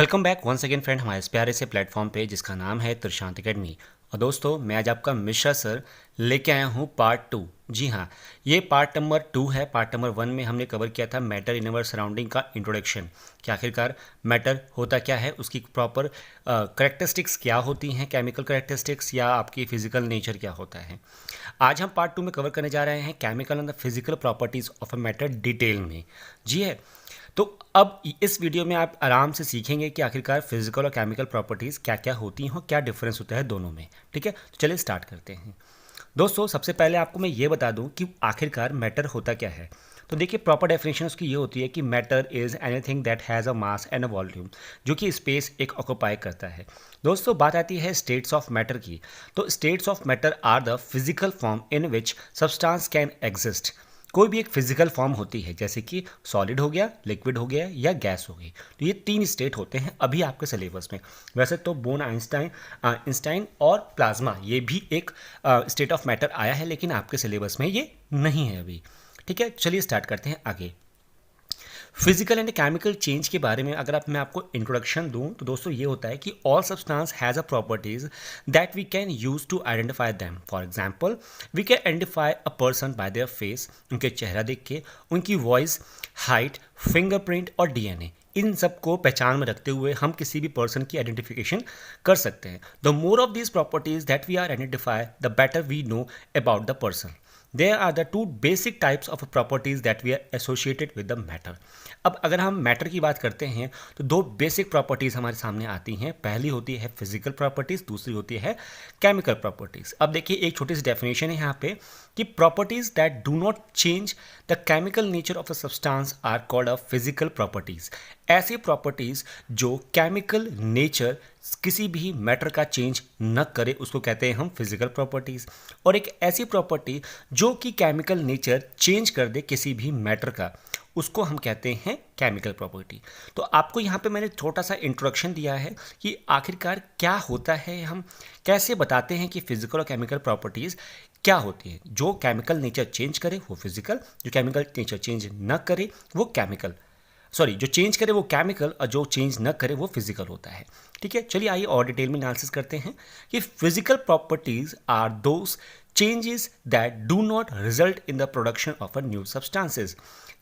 Welcome back once again friend हमारे इस प्यारे से प्लेटफॉर्म पे जिसका नाम है त्रिशांत एकेडमी। और दोस्तों मैं आज आपका मिश्रा सर लेके आया हूँ पार्ट 2। जी हाँ, ये पार्ट नंबर 2 है। पार्ट नंबर 1 में हमने कवर किया था मैटर इन अवर सराउंडिंग का इंट्रोडक्शन, कि आखिरकार मैटर होता क्या है, उसकी प्रॉपर करेक्टरिस्टिक्स क्या होती हैं, केमिकल करेक्टरिस्टिक्स या आपकी फिजिकल नेचर क्या होता है। आज हम पार्ट 2 में कवर करने जा रहे हैं chemical and the physical properties of a matter detail में। जी है, तो अब इस वीडियो में आप आराम से सीखेंगे कि आखिरकार फिजिकल और केमिकल प्रॉपर्टीज़ क्या क्या होती हैं और क्या डिफरेंस होता है दोनों में। ठीक है, तो चलिए स्टार्ट करते हैं। दोस्तों सबसे पहले आपको मैं ये बता दूं कि आखिरकार मैटर होता क्या है। तो देखिए, प्रॉपर डेफिनेशन उसकी ये होती है कि matter is anything that has a mass and a volume, जो कि स्पेस एक ऑक्यूपाई करता है। दोस्तों बात आती है स्टेट्स ऑफ मैटर की। तो states of matter are the physical form in which substance can exist. कोई भी एक फिजिकल फॉर्म होती है, जैसे कि सॉलिड हो गया, लिक्विड हो गया या गैस हो गई। तो ये 3 स्टेट होते हैं अभी आपके सिलेबस में। वैसे तो बोन आइंस्टाइन और प्लाज्मा ये भी एक स्टेट ऑफ मैटर आया है, लेकिन आपके सिलेबस में ये नहीं है अभी। ठीक है, चलिए स्टार्ट करते हैं आगे। फिजिकल एंड केमिकल चेंज के बारे में अगर मैं आपको इंट्रोडक्शन दूं तो दोस्तों ये होता है कि all substance has a properties that we can use to identify them. For example we can identify a person by their face, उनके चेहरा देख के, उनकी वॉइस, हाइट, फिंगरप्रिंट और डीएनए, इन सब को पहचान में रखते हुए हम किसी भी पर्सन की आइडेंटिफिकेशन कर सकते हैं। The more of these properties that we are identify the better we know about the person. There are the two basic types of properties that we are associated with the matter. अब अगर हम matter की बात करते हैं तो 2 basic properties हमारे सामने आती हैं। पहली होती है फिजिकल प्रॉपर्टीज़, दूसरी होती है केमिकल प्रॉपर्टीज़। अब देखिए, एक छोटी सी डेफिनेशन है यहाँ पे कि properties that do not change the chemical nature of a substance are called a physical properties. ऐसी प्रॉपर्टीज़ जो केमिकल नेचर किसी भी मैटर का चेंज न करे उसको कहते हैं हम फिजिकल प्रॉपर्टीज़। और एक ऐसी प्रॉपर्टी जो कि केमिकल नेचर चेंज कर दे किसी भी मैटर का, उसको हम कहते हैं केमिकल प्रॉपर्टी। तो आपको यहाँ पे मैंने छोटा सा इंट्रोडक्शन दिया है कि आखिरकार क्या होता है, हम कैसे बताते हैं कि फिजिकल और केमिकल प्रॉपर्टीज़ क्या होती है। जो केमिकल नेचर चेंज करे वो फिजिकल, जो केमिकल नेचर चेंज न करे वो केमिकल, सॉरी जो चेंज करे वो केमिकल और जो चेंज न करे वो फिजिकल होता है। ठीक है, चलिए आइए और डिटेल में एनालिसिस करते हैं कि physical properties are those changes that do not result in the production of a new substances.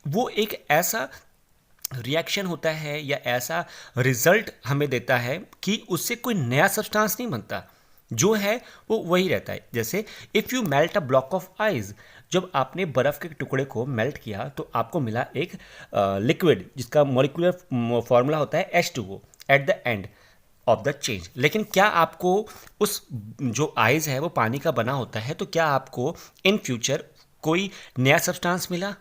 वो एक ऐसा रिएक्शन होता है या ऐसा रिजल्ट हमें देता है कि उससे कोई नया सब्सटेंस नहीं बनता, जो है वो वही रहता है। जैसे if you melt a block of ice, जब आपने बर्फ़ के टुकड़े को मेल्ट किया तो आपको मिला एक लिक्विड जिसका मॉलिक्यूलर फॉर्मूला होता है H2O at the end of the change. लेकिन क्या आपको उस जो आइस है वो पानी का बना होता है, तो क्या आपको इन फ्यूचर कोई नया सब्सटेंस मिला?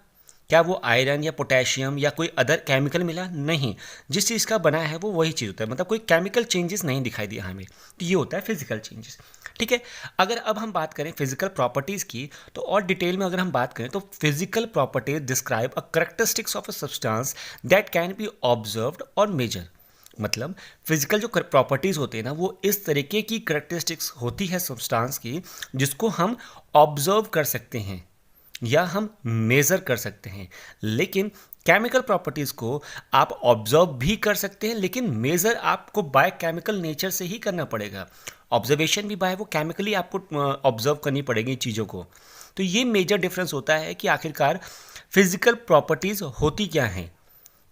क्या वो आयरन या पोटेशियम या कोई अदर केमिकल मिला? नहीं, जिस चीज़ का बना है वो वही चीज़ होता है, मतलब कोई केमिकल चेंजेस नहीं दिखाई दिया हमें। तो ये होता है फिजिकल चेंजेस। ठीक है, अगर अब हम बात करें फिजिकल प्रॉपर्टीज़ की तो और डिटेल में अगर हम बात करें तो physical properties describe a characteristics of a substance that can be observed और मेजर। मतलब फिजिकल जो प्रॉपर्टीज़ होती है ना, वो इस तरीके की करेक्टरिस्टिक्स होती है सब्सटेंस की जिसको हम ऑब्जर्व कर सकते हैं या हम मेज़र कर सकते हैं। लेकिन केमिकल प्रॉपर्टीज़ को आप ऑब्जर्व भी कर सकते हैं, लेकिन मेज़र आपको बाय केमिकल नेचर से ही करना पड़ेगा। ऑब्जर्वेशन भी बाय वो केमिकली आपको ऑब्जर्व करनी पड़ेगी चीज़ों को। तो ये मेजर डिफरेंस होता है कि आखिरकार फिजिकल प्रॉपर्टीज़ होती क्या हैं।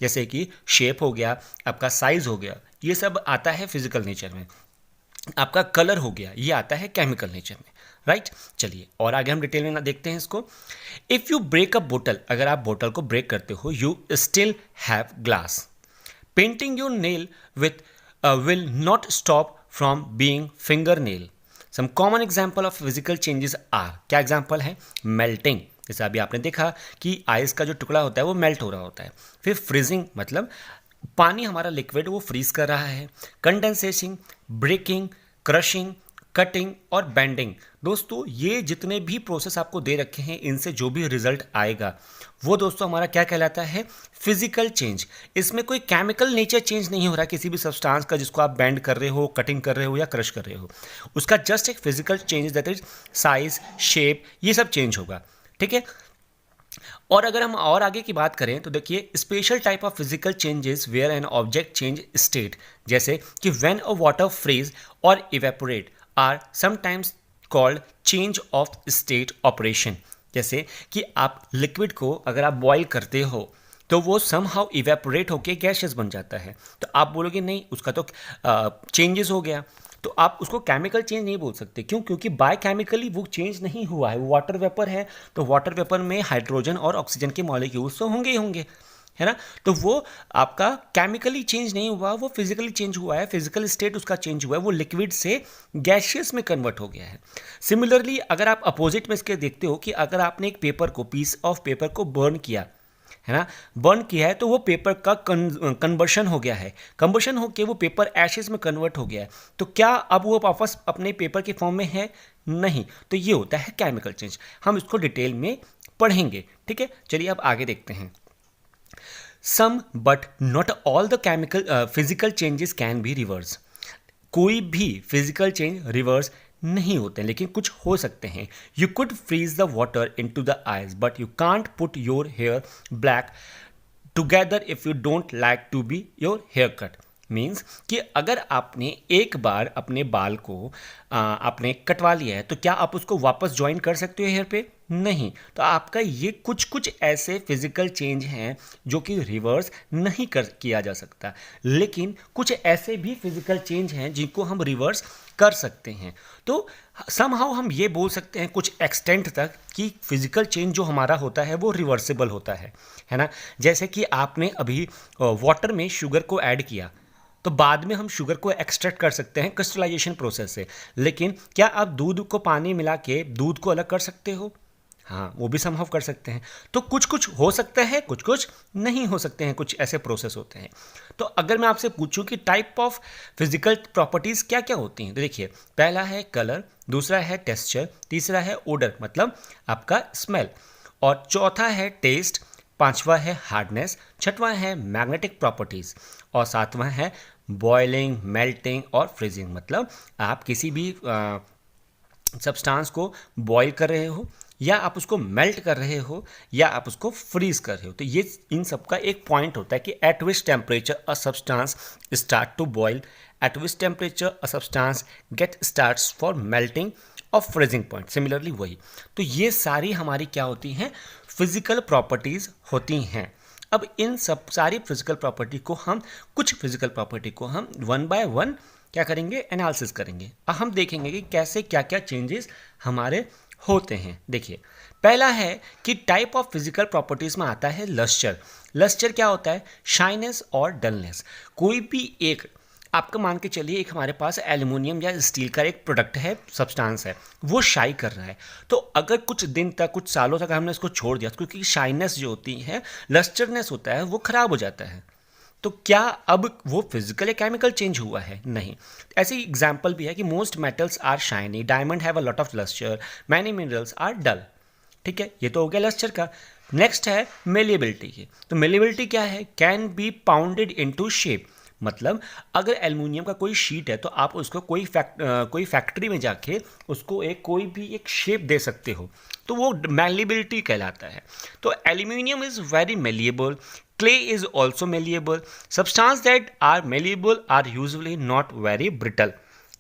जैसे कि शेप हो गया, आपका साइज़ हो गया, ये सब आता है फिजिकल नेचर में। आपका कलर हो गया, ये आता है केमिकल नेचर में, राइट। चलिए और आगे हम डिटेल में ना देखते हैं इसको। इफ़ यू ब्रेक अ बोतल, अगर आप बोतल को ब्रेक करते हो, you still have glass. Painting your nail with will not stop from being finger nail. Some common example of physical changes are, क्या एग्जाम्पल है? मेल्टिंग, जैसे अभी आपने देखा कि आइस का जो टुकड़ा होता है वो मेल्ट हो रहा होता है। फिर फ्रीजिंग, मतलब पानी हमारा लिक्विड वो फ्रीज कर रहा है। कंडेंसेशन, ब्रेकिंग, क्रशिंग, कटिंग और बेंडिंग। दोस्तों ये जितने भी प्रोसेस आपको दे रखे हैं, इनसे जो भी रिजल्ट आएगा वो दोस्तों हमारा क्या कहलाता है? Physical change. इसमें कोई केमिकल नेचर चेंज नहीं हो रहा किसी भी सब्सटेंस का जिसको आप बेंड कर रहे हो, कटिंग कर रहे हो या क्रश कर रहे हो। उसका जस्ट एक physical change, that is size, shape, ये सब चेंज होगा। ठीक है, और अगर हम और आगे की बात करें तो देखिए special type of physical changes where an object change state, जैसे कि व्हेन अ वाटर फ्रीज और evaporate are sometimes called change of state operation. जैसे कि आप लिक्विड को अगर आप बॉईल करते हो तो वो समहाउ इवेपोरेट होके गैसेस बन जाता है, तो आप बोलोगे नहीं उसका तो चेंजेस हो गया, तो आप उसको केमिकल चेंज नहीं बोल सकते। क्यों? क्योंकि बाय केमिकली वो चेंज नहीं हुआ है, वो वाटर वेपर है, तो वाटर वेपर में हाइड्रोजन और ऑक्सीजन के मॉलिक्यूल्स तो होंगे ही होंगे, है ना। तो वो आपका केमिकली चेंज नहीं हुआ, वो फिजिकली चेंज हुआ है, फिजिकल स्टेट उसका चेंज हुआ है, वो लिक्विड से गैशियस में कन्वर्ट हो गया है। सिमिलरली अगर आप अपोजिट में इसके देखते हो कि अगर आपने एक पेपर को, पीस ऑफ पेपर को बर्न किया है ना, बर्न किया है तो वो पेपर का कन्वर्शन हो गया है, कंबशन होकर वो पेपर एशेस में कन्वर्ट हो गया है, तो क्या अब वो वापस अपने पेपर के फॉर्म में है? नहीं। तो ये होता है केमिकल चेंज, हम इसको डिटेल में पढ़ेंगे, ठीक है। चलिए अब आगे देखते हैं। Some but not all the chemical physical changes can be reverse. कोई भी फिजिकल चेंज रिवर्स नहीं होते हैं, लेकिन कुछ हो सकते हैं। You could freeze the water into the ice but you can't put your hair black together if you don't like to be your hair cut. Means कि अगर आपने एक बार अपने बाल को आपने कटवा लिया है तो क्या आप उसको वापस ज्वाइन कर सकते हो हेयर पे? नहीं। तो आपका ये कुछ कुछ ऐसे फिजिकल चेंज हैं जो कि रिवर्स नहीं कर किया जा सकता, लेकिन कुछ ऐसे भी फिजिकल चेंज हैं जिनको हम रिवर्स कर सकते हैं। तो समहाउ हम ये बोल सकते हैं कुछ एक्सटेंट तक कि फिजिकल चेंज जो हमारा होता है वो रिवर्सिबल होता है ना। जैसे कि आपने अभी वाटर में शुगर को ऐड किया तो बाद में हम शुगर को एक्सट्रैक्ट कर सकते हैं क्रिस्टलाइजेशन प्रोसेस से, लेकिन क्या आप दूध को पानी मिला के दूध को अलग कर सकते हो? हाँ, वो भी संभव कर सकते हैं। तो कुछ कुछ हो सकता है, कुछ कुछ नहीं हो सकते हैं, कुछ ऐसे प्रोसेस होते हैं। तो अगर मैं आपसे पूछूं कि टाइप ऑफ फिजिकल प्रॉपर्टीज़ क्या क्या होती हैं, तो देखिए पहला है कलर, दूसरा है टेक्सचर, तीसरा है ओडर मतलब आपका स्मेल, और चौथा है टेस्ट, पांचवा है हार्डनेस, छठवां है मैग्नेटिक प्रॉपर्टीज़, और सातवां है बॉइलिंग, मेल्टिंग और फ्रीजिंग मतलब आप किसी भी सब्सटेंस को बॉईल कर रहे हो या आप उसको मेल्ट कर रहे हो या आप उसको फ्रीज कर रहे हो। तो ये इन सब का एक पॉइंट होता है कि at which temperature a substance start to boil, at which temperature a substance get starts for melting और फ्रीजिंग पॉइंट। सिमिलरली वही, तो ये सारी हमारी क्या होती हैं? फिजिकल प्रॉपर्टीज़ होती हैं। अब इन सब सारी फिजिकल प्रॉपर्टी को हम कुछ फिजिकल प्रॉपर्टी को हम वन बाय वन क्या करेंगे? एनालिसिस करेंगे। अब हम देखेंगे कि कैसे क्या क्या चेंजेस हमारे होते हैं। देखिए पहला है कि टाइप ऑफ फिजिकल प्रॉपर्टीज में आता है लस्टर। लस्टर क्या होता है? शाइनेस और डलनेस। कोई भी एक आपका मान के चलिए एक हमारे पास एल्युमिनियम या स्टील का एक प्रोडक्ट है, सब्सटेंस है, वो शाई कर रहा है, तो अगर कुछ दिन तक, कुछ सालों तक हमने इसको छोड़ दिया, क्योंकि शाइनेस जो होती है, लस्टरनेस होता है, वो खराब हो जाता है। तो क्या अब वो फिजिकल या केमिकल चेंज हुआ है? नहीं। ऐसी एग्जाम्पल भी है कि most metals are shiny, diamond have a lot of lustre, many minerals are dull. ठीक है, ये तो हो गया लस्टर का। नेक्स्ट है मेलिएबिलिटी की। तो मेलिएबिलिटी क्या है? Can be pounded into shape. मतलब अगर एल्युमिनियम का कोई शीट है तो आप उसको कोई फैक्ट्री में जाके उसको कोई भी एक शेप दे सकते हो, तो वो मेलिएबिलिटी कहलाता है। तो aluminium is very malleable, clay is also malleable, substance that are malleable are usually not very brittle।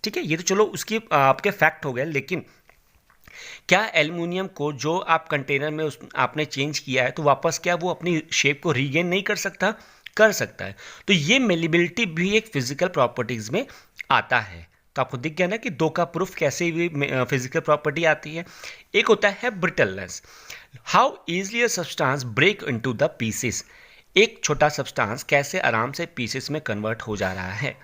ठीक है, ये तो चलो उसकी आपके फैक्ट हो गए, लेकिन क्या एल्युमिनियम को जो आप कंटेनर में आपने चेंज किया है तो वापस क्या वो अपनी शेप को रीगेन नहीं कर सकता? कर सकता है। तो ये मेलिबिलिटी भी एक फिजिकल प्रॉपर्टीज में आता है। तो आपको दिख गया ना कि दो का प्रूफ कैसे भी फिजिकल प्रॉपर्टी आती है। एक होता है brittleness, how easily a substance break into the pieces. एक छोटा सब्सटेंस कैसे आराम से पीसेस में कन्वर्ट हो जा रहा है।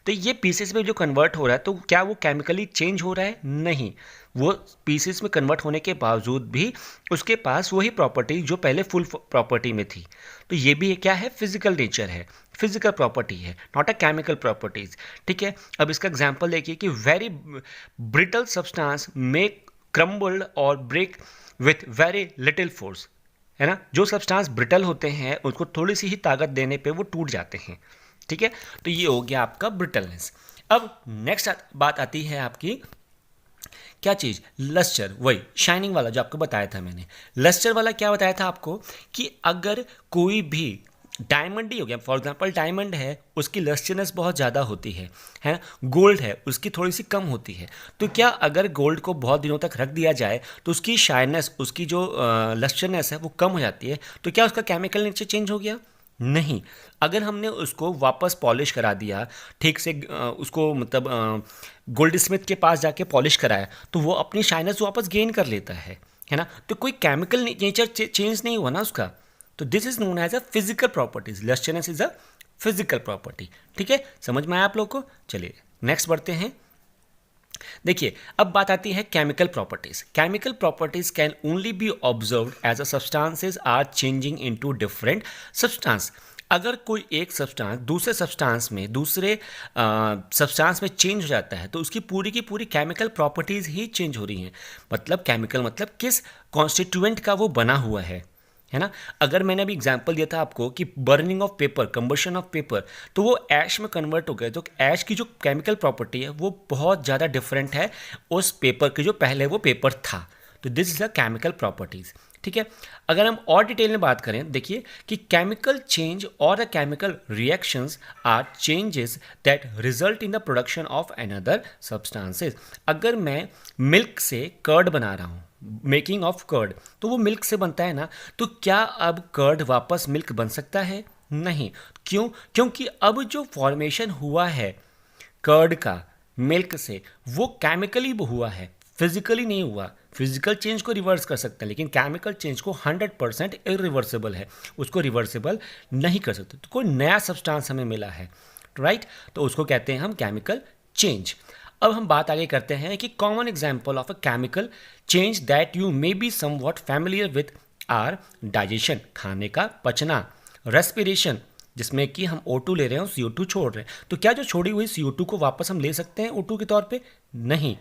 तो ये पीसेस में जो कन्वर्ट हो रहा है तो क्या वो केमिकली चेंज हो रहा है? नहीं। वो पीसेस में कन्वर्ट होने के बावजूद भी उसके पास वही प्रॉपर्टी जो पहले फुल प्रॉपर्टी में थी। तो ये भी क्या है? फिजिकल नेचर है, फिजिकल प्रॉपर्टी है, नॉट अ केमिकल प्रॉपर्टीज। ठीक है, अब इसका एग्जाम्पल देखिए कि very brittle substance may crumbled और break with very little force. है ना, जो सब्सटेंस ब्रिटल होते हैं उसको थोड़ी सी ही ताकत देने पे वो टूट जाते हैं। ठीक है, तो ये हो गया आपका ब्रिटलनेस। अब नेक्स्ट बात आती है आपकी क्या चीज़? लस्टर, वही शाइनिंग वाला जो आपको बताया था मैंने। लस्टर वाला क्या बताया था आपको कि अगर कोई भी डायमंड ही हो गया, फॉर एग्जांपल डायमंड है, उसकी लस्टरनेस बहुत ज़्यादा होती है। गोल्ड है, उसकी थोड़ी सी कम होती है। तो क्या अगर गोल्ड को बहुत दिनों तक रख दिया जाए तो उसकी शाइननेस, उसकी जो लस्टरनेस है वो कम हो जाती है। तो क्या उसका केमिकल नेचर चेंज हो गया? नहीं। अगर हमने उसको वापस पॉलिश करा दिया, ठीक से उसको मतलब गोल्ड स्मिथ के पास जाके पॉलिश कराया, तो वो अपनी शाइननेस वापस गेन कर लेता है ना। तो कोई केमिकल नेचर चेंज नहीं हुआ ना उसका। तो this is known as a physical properties. Lustreness is a physical property. ठीक है, समझ में आया आप लोग को? चलिए नेक्स्ट बढ़ते हैं। देखिए, अब बात आती है chemical properties. Chemical properties can only be observed as a substances are changing into different substance. अगर कोई एक सब्सटेंस दूसरे सब्सटेंस में चेंज हो जाता है तो उसकी पूरी की पूरी केमिकल प्रॉपर्टीज ही चेंज हो रही हैं। मतलब केमिकल मतलब किस कॉन्स्टिट्यूएंट का वो बना हुआ है ना। अगर मैंने अभी एग्जांपल दिया था आपको कि burning of paper, combustion of paper, तो वो ऐश में कन्वर्ट हो गए। तो ऐश की जो केमिकल प्रॉपर्टी है वो बहुत ज़्यादा डिफरेंट है उस पेपर के जो पहले वो पेपर था। तो this is a chemical properties. ठीक है, अगर हम और डिटेल में बात करें, देखिए कि केमिकल चेंज और a chemical reactions are changes that result in the production of another substances. अगर मैं मिल्क से कर्ड बना रहा हूँ, मेकिंग ऑफ कर्ड, तो वो मिल्क से बनता है ना। तो क्या अब कर्ड वापस मिल्क बन सकता है? नहीं। क्यों? क्योंकि अब जो फॉर्मेशन हुआ है कर्ड का मिल्क से, वो केमिकली हुआ है, फिजिकली नहीं हुआ। फिजिकल चेंज को रिवर्स कर सकते हैं, लेकिन केमिकल चेंज को 100% इरिवर्सिबल है, उसको रिवर्सिबल नहीं कर सकते। तो कोई नया सब्सटेंस हमें मिला है, राइट, तो उसको कहते हैं हम केमिकल चेंज। अब हम बात आगे करते हैं कि common example of a chemical change that you may be somewhat familiar with are digestion, खाने का पचना, रेस्पिरेशन, जिसमें कि हम O2 ले रहे हैं और CO2 छोड़ रहे हैं। तो क्या जो छोड़ी हुई CO2 को वापस हम ले सकते हैं O2 के तौर पे? नहीं।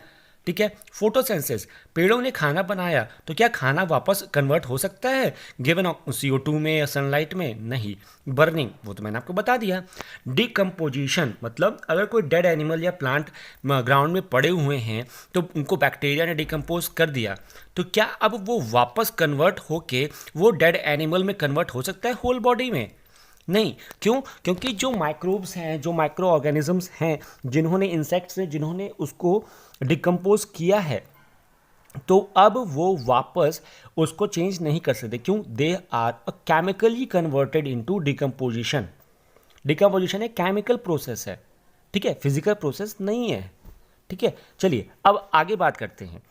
ठीक है, फोटोसेंसिस, पेड़ों ने खाना बनाया, तो क्या खाना वापस कन्वर्ट हो सकता है गिवन CO2 में या सनलाइट में? नहीं। बर्निंग, वो तो मैंने आपको बता दिया। डिकम्पोजिशन, मतलब अगर कोई डेड एनिमल या प्लांट ग्राउंड में पड़े हुए हैं तो उनको बैक्टीरिया ने डिकम्पोज कर दिया, तो क्या अब वो वापस कन्वर्ट होके वो डेड एनिमल में कन्वर्ट हो सकता है होल बॉडी में? नहीं। क्यों? क्योंकि जो माइक्रोब्स हैं, जो माइक्रो ऑर्गेनिजम्स हैं, जिन्होंने इंसेक्ट्स हैं, जिन्होंने उसको डिकम्पोज किया है, तो अब वो वापस उसको चेंज नहीं कर सकते। क्यों? They are a chemically converted into decomposition. Decomposition एक केमिकल प्रोसेस है, ठीक है, फिजिकल प्रोसेस नहीं है। ठीक है, चलिए अब आगे बात करते हैं।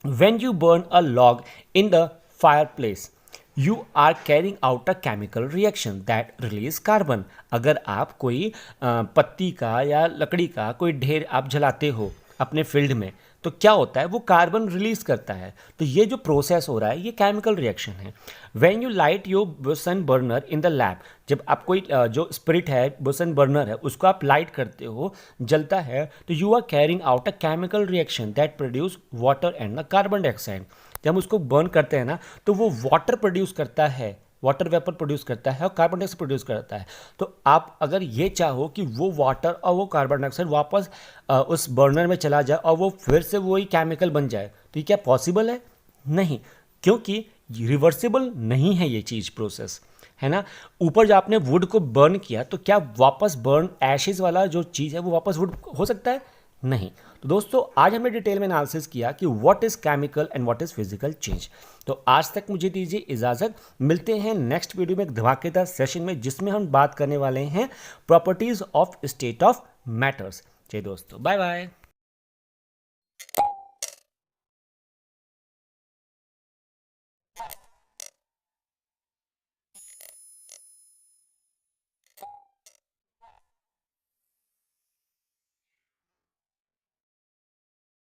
When you burn a log in the fireplace, you are carrying out a chemical reaction that release carbon. अगर आप कोई पत्ती का या लकड़ी का कोई ढेर आप जलाते हो अपने फील्ड में, तो क्या होता है? वो कार्बन रिलीज करता है। तो ये जो प्रोसेस हो रहा है ये केमिकल रिएक्शन है। When you light your Busan burner in the lab, जब आप कोई जो स्पिरिट है, बुसन बर्नर है, उसको आप लाइट करते हो, जलता है, तो you are carrying out a chemical reaction that produce water and the carbon dioxide. जब हम उसको बर्न करते हैं ना, तो वो वाटर प्रोड्यूस करता है, वाटर वेपर प्रोड्यूस करता है और कार्बन डाइऑक्साइड प्रोड्यूस करता है। तो आप अगर ये चाहो कि वो वाटर और वो कार्बन डाइऑक्साइड वापस उस बर्नर में चला जाए और वो फिर से वही केमिकल बन जाए, तो ये क्या पॉसिबल है? नहीं, क्योंकि रिवर्सिबल नहीं है ये चीज़, प्रोसेस, है ना। ऊपर जब आपने वुड को बर्न किया, तो क्या वापस बर्न एशेज वाला जो चीज़ है वो वापस वुड हो सकता है? नहीं। तो दोस्तों, आज हमने डिटेल में एनालिसिस किया कि what is chemical and what is physical change. तो आज तक मुझे दीजिए इजाज़त। मिलते हैं नेक्स्ट वीडियो में एक धमाकेदार सेशन में, जिसमें हम बात करने वाले हैं properties of state of matters. चलिए दोस्तों, बाय बाय।